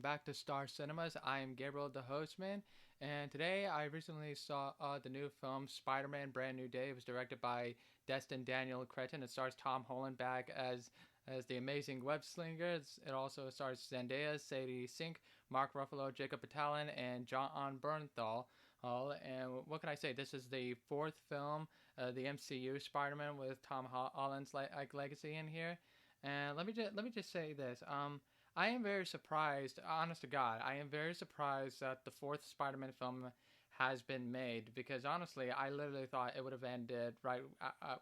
back to Star Cinemas. I am Gabriel, the hostman, and today I recently saw the new film Spider-Man: Brand New Day. It was directed by Destin Daniel Cretton. It stars Tom Holland back as the amazing web slinger. It also stars Zendaya, Sadie Sink, Mark Ruffalo, Jacob Batalon, and John Bernthal. And what can I say? This is the fourth film, the MCU Spider-Man with Tom Holland's legacy in here. And let me just say this. I am very surprised, honest to God, I am very surprised that the fourth Spider-Man film has been made because honestly, I literally thought it would have ended right.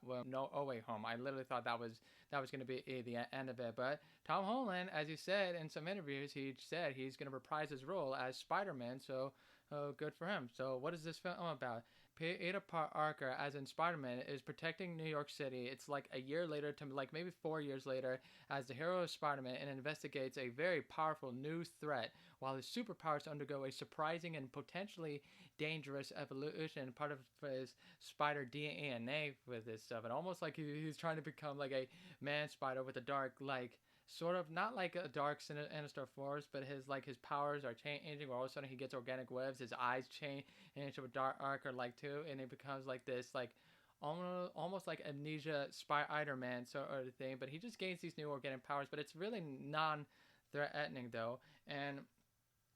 Well, no Way Home. I literally thought that was going to be the end of it. But Tom Holland, as he said in some interviews, he said he's going to reprise his role as Spider-Man. So, good for him. So, what is this film about? Peter Parker, as in Spider-Man, is protecting New York City. It's like a year later to like maybe 4 years later as the hero of Spider-Man and investigates a very powerful new threat while his superpowers undergo a surprising and potentially dangerous evolution, part of his spider DNA with this stuff. And almost like he's trying to become like a man spider with a dark, like, sort of not like a dark sinister force, but his powers are changing. Where all of a sudden he gets organic webs, his eyes change into a darker like too, and it becomes like this like almost like amnesia Spider-Man sort of thing. But he just gains these new organic powers, but it's really non-threatening though. And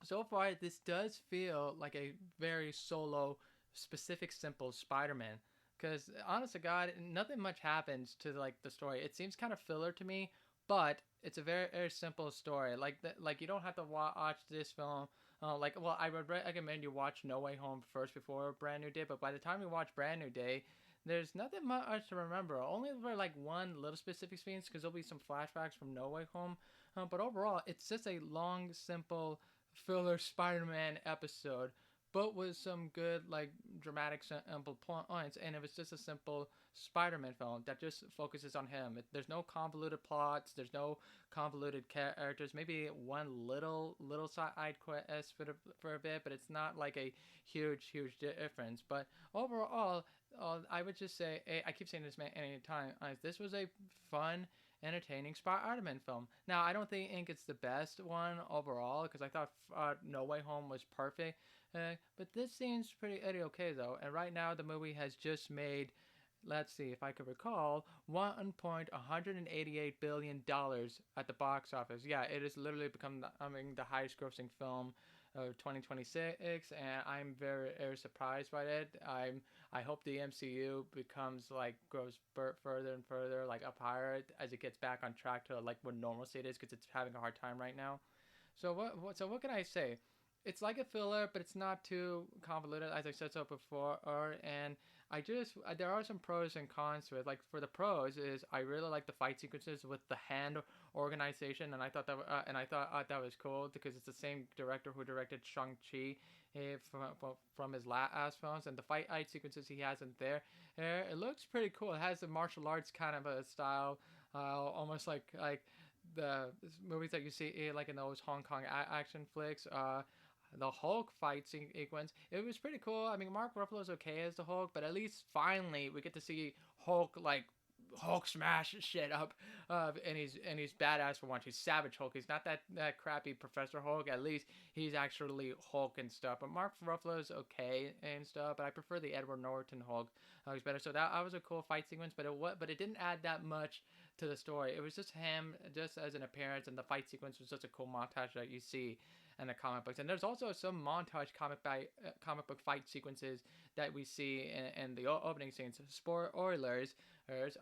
so far, this does feel like a very solo, specific, simple Spider-Man. Because honest to God, nothing much happens to like the story. It seems kind of filler to me, but it's a very, very simple story. Like you don't have to watch this film. Well, I would recommend you watch No Way Home first before Brand New Day. But by the time you watch Brand New Day, there's nothing much to remember. Only for like one little specific scenes, because there'll be some flashbacks from No Way Home. But overall, it's just a long, simple filler Spider-Man episode, but with some good like dramatic simple points. And it was just a simple Spider-Man film that just focuses on him. There's no convoluted plots. There's no convoluted characters. Maybe one little side quest for a bit, but it's not like a huge difference. But overall, I would just say I keep saying this many times. This was a fun, entertaining Spider-Man film. Now, I don't think it's the best one overall because I thought No Way Home was perfect, but this seems pretty okay though. And right now, the movie has just made, let's see if I can recall, $1.188 billion at the box office. Yeah, it has literally become the highest grossing film of 2026, and I'm very, very surprised by it. I hope the MCU becomes like grows further and further like up higher as it gets back on track to like what normalcy it is because it's having a hard time right now. So what can I say? It's like a filler, but it's not too convoluted, as I said so before. And there are some pros and cons to it. Like for the pros is I really like the fight sequences with the hand organization, and I thought that was cool because it's the same director who directed Shang Chi from his last films, and the fight sequences he has in there, it looks pretty cool. It has a martial arts kind of a style, almost like the movies that you see like in those Hong Kong action flicks. The Hulk fight sequence. It was pretty cool. I mean, Mark Ruffalo's okay as the Hulk, but at least finally we get to see Hulk smash shit up, and he's badass for once. He's Savage Hulk. He's not that crappy Professor Hulk. At least he's actually Hulk and stuff. But Mark Ruffalo's okay and stuff. But I prefer the Edward Norton Hulk. He's better. So that was a cool fight sequence. But it didn't add that much to the story. It was just him, just as an appearance, and the fight sequence was just a cool montage that you see in the comic books. And there's also some montage comic book fight sequences that we see in the opening scenes. Spoilers. There's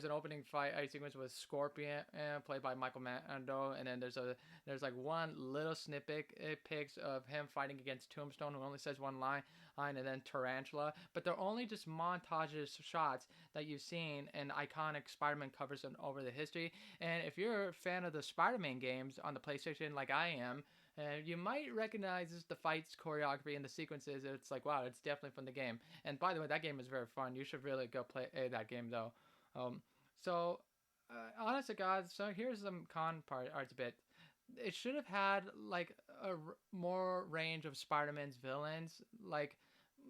an opening fight sequence with Scorpion, played by Michael Mando, and then there's like one little snippet it picks of him fighting against Tombstone, who only says one line, and then Tarantula. But they're only just montages shots that you've seen in iconic Spider-Man covers and over the history. And if you're a fan of the Spider-Man games on the PlayStation, like I am, you might recognize the fights, choreography, and the sequences. It's like, wow, it's definitely from the game. And by the way, that game is very fun. You should really go play that game, though. Um, honest to God, so here's some parts a bit. It should have had like more range of Spider-Man's villains, like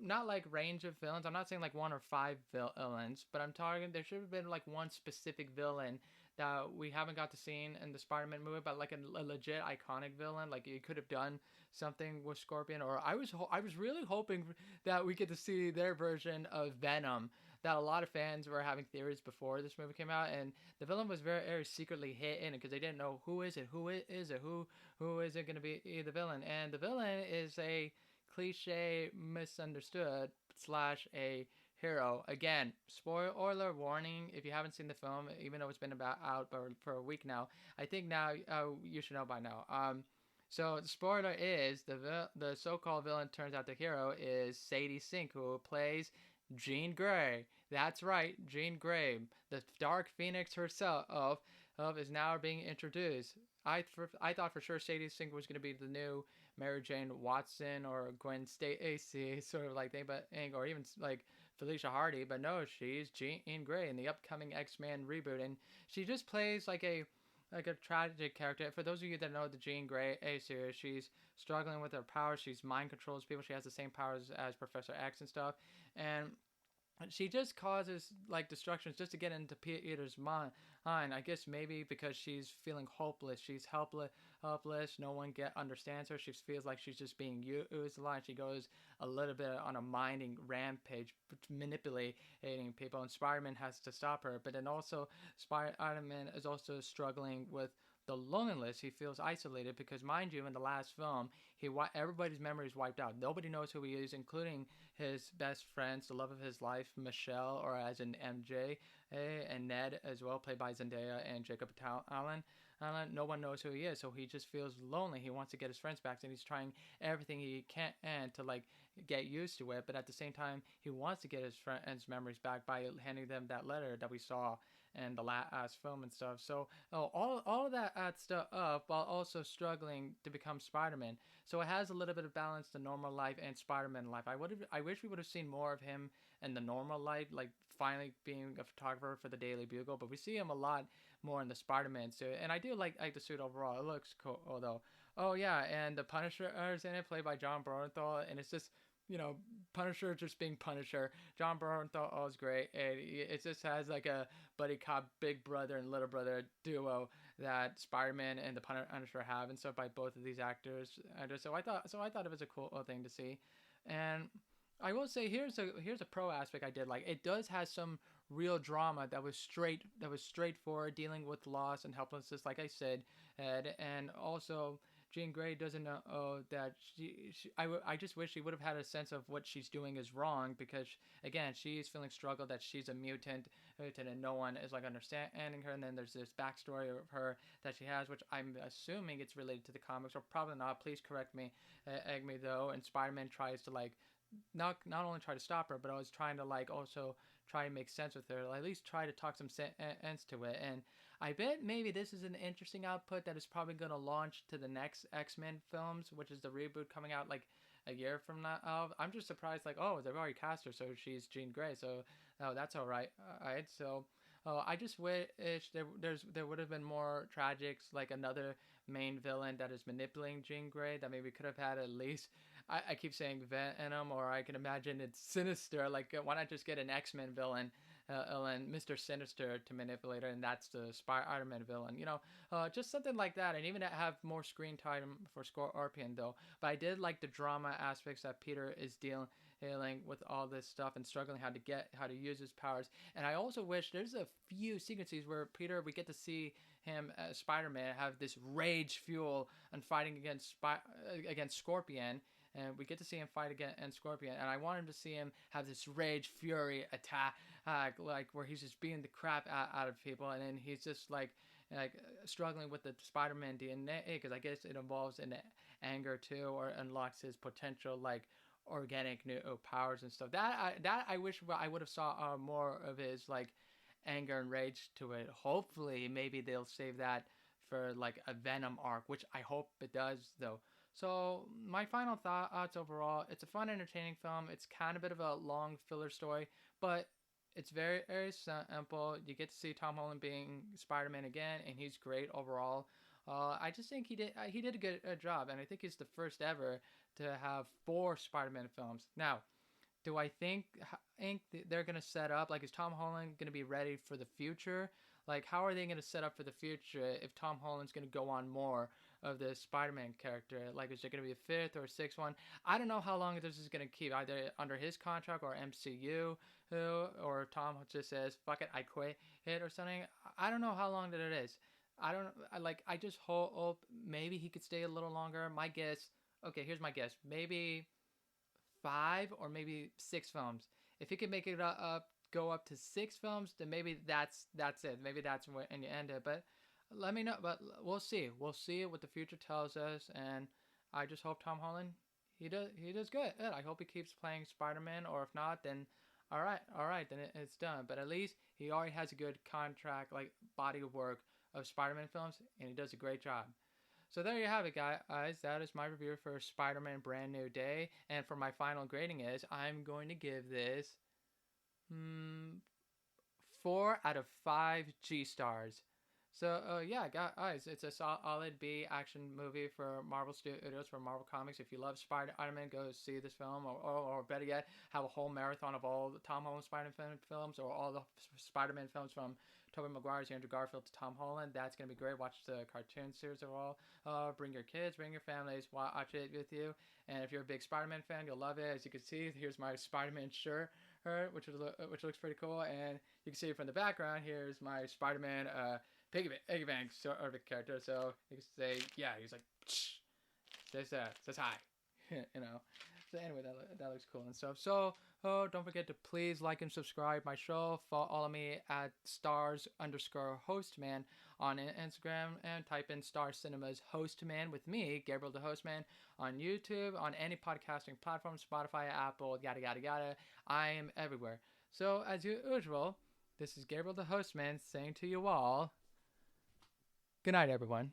not like range of villains. I'm not saying like one or five villains, but I'm talking there should have been like one specific villain that we haven't got to see in the Spider-Man movie, but like a legit iconic villain. Like you could have done something with Scorpion, or I was really hoping that we get to see their version of Venom. That a lot of fans were having theories before this movie came out, and the villain was very, very secretly hidden because they didn't know who it is it, who is it going to be the villain, and the villain is a cliche misunderstood slash a hero. Again, spoiler warning if you haven't seen the film, even though it's been about out for a week now. I think now you should know by now. So the spoiler is the so-called villain turns out the hero is Sadie Sink, who plays Jean Grey. That's right, Jean Grey, the Dark Phoenix herself of is now being introduced. I thought for sure Sadie Sink was going to be the new Mary Jane Watson or Gwen Stacy sort of like thing, but or even like Felicia Hardy, but no, she's Jean Grey in the upcoming X-Men reboot, and she just plays like a tragic character. For those of you that know the Jean Grey A series, she's struggling with her powers. She's mind controls people. She has the same powers as Professor X and stuff, and she just causes like destructions just to get into Peter's mind. I guess maybe because she's feeling hopeless. She's helpless. No one understands her. She feels like she's just being used a lot. She goes a little bit on a minding rampage, manipulating people. And Spider-Man has to stop her. But then also, Spider-Man is also struggling with the loneliness. He feels isolated because, mind you, in the last film, everybody's memory is wiped out. Nobody knows who he is, including his best friends, the love of his life, Michelle, or as in MJ, and Ned as well, played by Zendaya and Jacob Allen. No one knows who he is, so he just feels lonely. He wants to get his friends back, and he's trying everything he can to like get used to it. But at the same time, he wants to get his friends' memories back by handing them that letter that we saw in the last film and stuff. So all of that adds stuff up while also struggling to become Spider-Man. So it has a little bit of balance to normal life and Spider-Man life. I wish we would have seen more of him in the normal life, like finally being a photographer for the Daily Bugle. But we see him a lot more in the Spider-Man suit, and I do like the suit overall. It looks cool, although. Oh yeah, and the Punisher is in it, played by John Bernthal, and it's just Punisher just being Punisher. John Bernthal is great, and it just has like a buddy cop, big brother and little brother duo that Spider-Man and the Punisher have, and so by both of these actors. So I thought it was a cool thing to see, and I will say here's a pro aspect I did like. It does have some real drama that was straightforward, dealing with loss and helplessness, like I said, and also Jean Grey doesn't know that I just wish she would have had a sense of what she's doing is wrong, because again she's feeling struggle that she's a mutant and no one is like understanding her, and then there's this backstory of her that she has, which I'm assuming it's related to the comics, or probably not. Please correct me, egg me though. And Spider-Man tries to like not only try to stop her, but I was trying to like also try and make sense with her, or at least try to talk some sense to it. And I bet maybe this is an interesting output that is probably going to launch to the next X-Men films, which is the reboot coming out like a year from now. I'm just surprised, like, oh, they've already cast her, so she's Jean Grey. So, oh, that's all right. All right. So, I just wish there would have been more tragics, like another main villain that is manipulating Jean Grey, that maybe could have had at least. I keep saying Venom, or I can imagine it's Sinister. Like, why not just get an X-Men villain, and Mr. Sinister to manipulate her, and that's the Spider-Man villain. Just something like that, and even have more screen time for Scorpion though. But I did like the drama aspects that Peter is dealing with all this stuff and struggling how to use his powers. And I also wish there's a few sequences where we get to see him as Spider-Man have this rage fuel and fighting against Scorpion. And we get to see him fight against Scorpion, and I want him to see him have this rage fury attack, like where he's just beating the crap out of people, and then he's just like struggling with the Spider-Man DNA, because I guess it involves an anger too, or unlocks his potential like organic new powers and stuff. That I wish I would have saw more of his like anger and rage to it. Hopefully, maybe they'll save that for like a Venom arc, which I hope it does though. So my final thoughts overall, it's a fun, entertaining film. It's kind of a bit of a long filler story, but it's very, very simple. You get to see Tom Holland being Spider-Man again, and he's great overall. I just think he did a good job, and I think he's the first ever to have 4 Spider-Man films. Now, do I think they're gonna set up, like, is Tom Holland gonna be ready for the future? Like, how are they going to set up for the future if Tom Holland's going to go on more of the Spider-Man character? Like, is there going to be a fifth or a sixth one? I don't know how long this is going to keep, either under his contract or MCU, or Tom just says, fuck it, I quit it or something. I don't know how long that it is. I just hope maybe he could stay a little longer. My guess, okay, here's my guess. Maybe 5 or maybe 6 films. If he could make it go up to 6 films, then maybe that's it. Maybe that's where and you end it. But let me know. But we'll see. We'll see what the future tells us. And I just hope Tom Holland he does good. I hope he keeps playing Spider-Man. Or if not, then all right, then it's done. But at least he already has a good contract, like body of work of Spider-Man films, and he does a great job. So there you have it, guys. That is my review for Spider-Man Brand New Day. And for my final grading is, I'm going to give this 4 out of 5 G stars. So yeah, guys, it's a solid B action movie for Marvel Studios, for Marvel Comics. If you love Spider-Man, go see this film, or better yet, have a whole marathon of all the Tom Holland Spider-Man films, or all the Spider-Man films from Tobey Maguire's Andrew Garfield to Tom Holland. That's going to be great. Watch the cartoon series of all. Bring your kids, bring your families, watch it with you. And if you're a big Spider-Man fan, you'll love it. As you can see, here's my Spider-Man shirt, which looks pretty cool. And you can see from the background, here's my Spider-Man Piggy Bank sort of character. So you can say, yeah, he's like, says hi, you know. So anyway, that looks cool and stuff. So don't forget to please like and subscribe my show. Follow me at stars_hostman on Instagram, and type in Star Cinema's Hostman with me, Gabriel the Hostman, on YouTube, on any podcasting platform, Spotify, Apple, yada yada yada. I am everywhere. So as usual, this is Gabriel the Hostman saying to you all, good night, everyone.